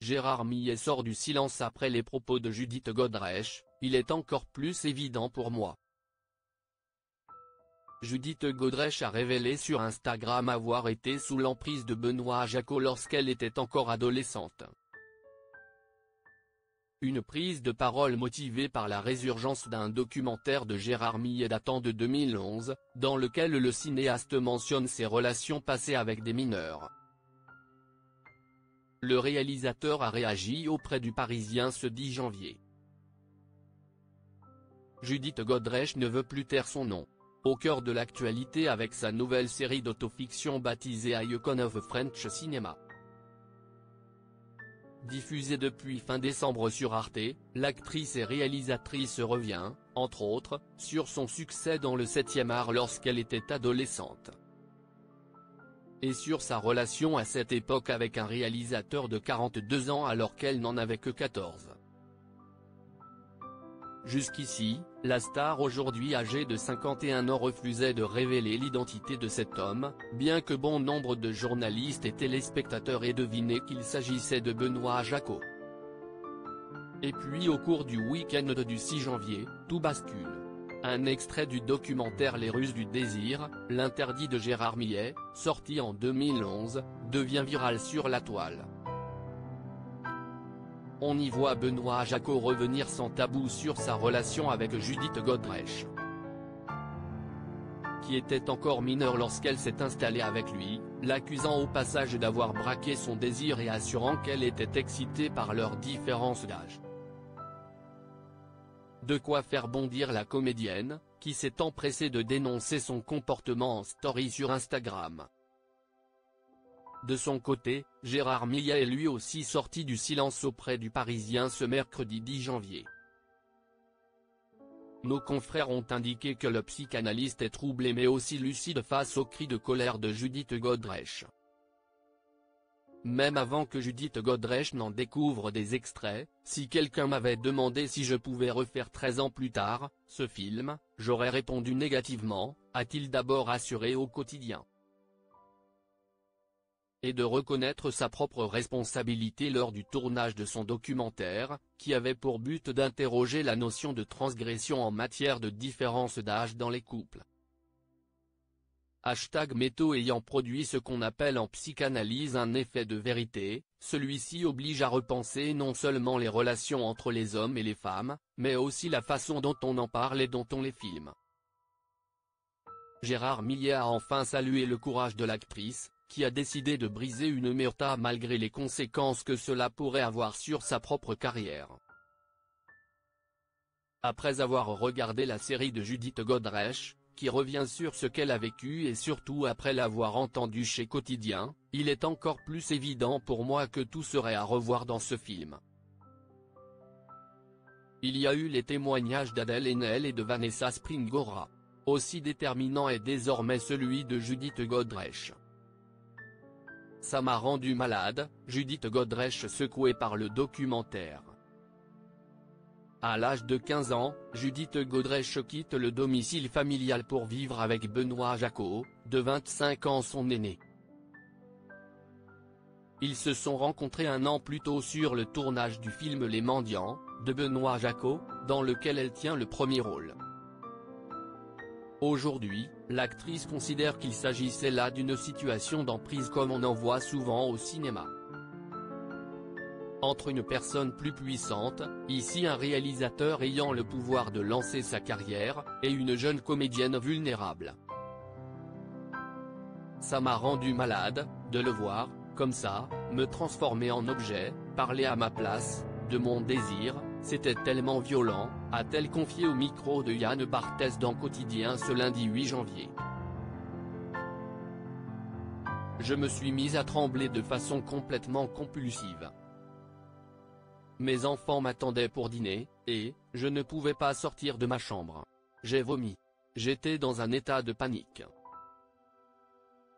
Gérard Millet sort du silence après les propos de Judith Godrèche, il est encore plus évident pour moi. Judith Godrèche a révélé sur Instagram avoir été sous l'emprise de Benoît Jacot lorsqu'elle était encore adolescente. Une prise de parole motivée par la résurgence d'un documentaire de Gérard Millet datant de 2011, dans lequel le cinéaste mentionne ses relations passées avec des mineurs. Le réalisateur a réagi auprès du Parisien ce 10 janvier. Judith Godrèche ne veut plus taire son nom. Au cœur de l'actualité avec sa nouvelle série d'autofiction baptisée Icon of French Cinema. Diffusée depuis fin décembre sur Arte, l'actrice et réalisatrice revient, entre autres, sur son succès dans le 7e art lorsqu'elle était adolescente. Et sur sa relation à cette époque avec un réalisateur de 42 ans alors qu'elle n'en avait que 14. Jusqu'ici, la star aujourd'hui âgée de 51 ans refusait de révéler l'identité de cet homme, bien que bon nombre de journalistes et téléspectateurs aient deviné qu'il s'agissait de Benoît Jacot. Et puis au cours du week-end du 6 janvier, tout bascule. Un extrait du documentaire Les Ruses du désir, l'interdit de Gérard Millet, sorti en 2011, devient viral sur la toile. On y voit Benoît Jacot revenir sans tabou sur sa relation avec Judith Godrèche, qui était encore mineure lorsqu'elle s'est installée avec lui, l'accusant au passage d'avoir braqué son désir et assurant qu'elle était excitée par leur différence d'âge. De quoi faire bondir la comédienne, qui s'est empressée de dénoncer son comportement en story sur Instagram. De son côté, Gérard Millet est lui aussi sorti du silence auprès du Parisien ce mercredi 10 janvier. Nos confrères ont indiqué que le psychanalyste est troublé mais aussi lucide face aux cris de colère de Judith Godrèche. Même avant que Judith Godrèche n'en découvre des extraits, si quelqu'un m'avait demandé si je pouvais refaire 13 ans plus tard, ce film, j'aurais répondu négativement, a-t-il d'abord assuré au quotidien. Et de reconnaître sa propre responsabilité lors du tournage de son documentaire, qui avait pour but d'interroger la notion de transgression en matière de différence d'âge dans les couples. #Métaux ayant produit ce qu'on appelle en psychanalyse un effet de vérité, celui-ci oblige à repenser non seulement les relations entre les hommes et les femmes, mais aussi la façon dont on en parle et dont on les filme. Gérard Millet a enfin salué le courage de l'actrice, qui a décidé de briser une omerta malgré les conséquences que cela pourrait avoir sur sa propre carrière. Après avoir regardé la série de Judith Godrèche, qui revient sur ce qu'elle a vécu et surtout après l'avoir entendu chez Quotidien, il est encore plus évident pour moi que tout serait à revoir dans ce film. Il y a eu les témoignages d'Adèle Haenel et de Vanessa Springora. Aussi déterminant est désormais celui de Judith Godrèche. Ça m'a rendu malade, Judith Godrèche secouée par le documentaire. À l'âge de 15 ans, Judith Godrèche quitte le domicile familial pour vivre avec Benoît Jacot, de 25 ans son aîné. Ils se sont rencontrés un an plus tôt sur le tournage du film Les Mendiants, de Benoît Jacot, dans lequel elle tient le premier rôle. Aujourd'hui, l'actrice considère qu'il s'agissait là d'une situation d'emprise comme on en voit souvent au cinéma. Entre une personne plus puissante, ici un réalisateur ayant le pouvoir de lancer sa carrière, et une jeune comédienne vulnérable. Ça m'a rendu malade, de le voir, comme ça, me transformer en objet, parler à ma place, de mon désir, c'était tellement violent, a-t-elle confié au micro de Yann Barthès dans Quotidien ce lundi 8 janvier. Je me suis mise à trembler de façon complètement compulsive. Mes enfants m'attendaient pour dîner, et, je ne pouvais pas sortir de ma chambre. J'ai vomi. J'étais dans un état de panique.